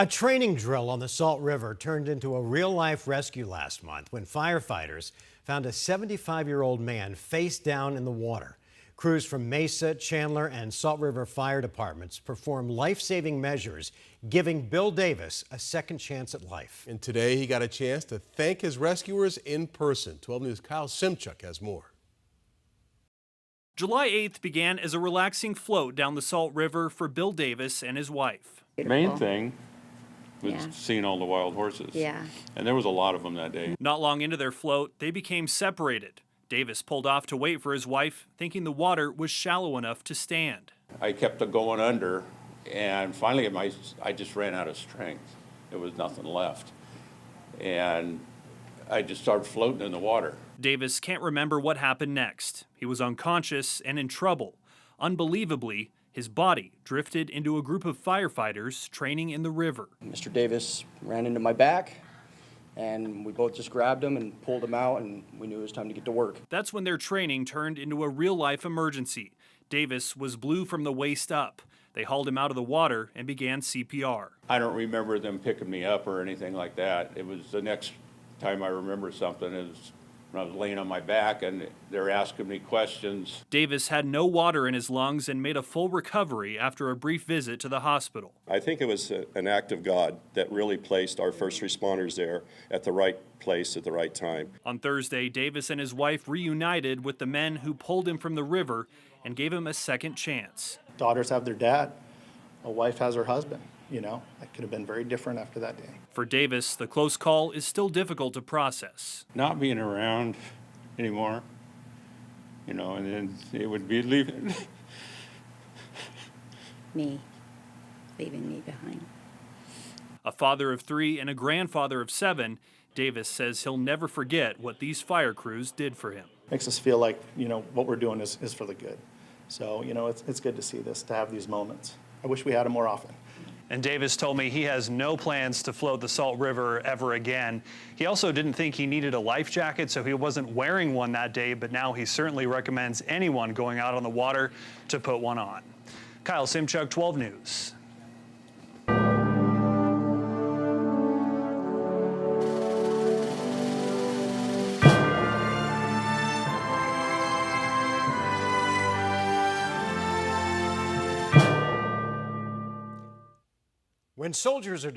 A training drill on the Salt River turned into a real-life rescue last month when firefighters found a 75-year-old man face down in the water. Crews from Mesa, Chandler, and Salt River fire departments performed life-saving measures, giving Bill Davis a second chance at life. And today he got a chance to thank his rescuers in person. 12 News' Kyle Simchuk has more. July 8th began as a relaxing float down the Salt River for Bill Davis and his wife. Main thing was Yeah. seeing all the wild horses. Yeah. And there was a lot of them that day. Not long into their float, they became separated. Davis pulled off to wait for his wife, thinking the water was shallow enough to stand. I kept going under, and finally I just ran out of strength. There was nothing left. And I just started floating in the water. Davis can't remember what happened next. He was unconscious and in trouble. Unbelievably, his body drifted into a group of firefighters training in the river. Mr. Davis ran into my back, and we both just grabbed him and pulled him out, and we knew it was time to get to work. That's when their training turned into a real-life emergency. Davis was blue from the waist up. They hauled him out of the water and began CPR. I don't remember them picking me up or anything like that. It was the next time I remember something is when I was laying on my back and they're asking me questions. Davis had no water in his lungs and made a full recovery after a brief visit to the hospital. I think it was an act of God that really placed our first responders there at the right place at the right time. On Thursday, Davis and his wife reunited with the men who pulled him from the river and gave him a second chance. Daughters have their dad, a wife has her husband. You know, that could have been very different after that day. For Davis, the close call is still difficult to process. Not being around anymore, you know, and then it would be leaving. Leaving me behind. A father of 3 and a grandfather of 7, Davis says he'll never forget what these fire crews did for him. Makes us feel like, you know, what we're doing is for the good. So, you know, it's good to see this, to have these moments. I wish we had them more often. And Davis told me he has no plans to float the Salt River ever again. He also didn't think he needed a life jacket, so he wasn't wearing one that day, but now he certainly recommends anyone going out on the water to put one on. Kyle Simchuk, 12 News. When soldiers are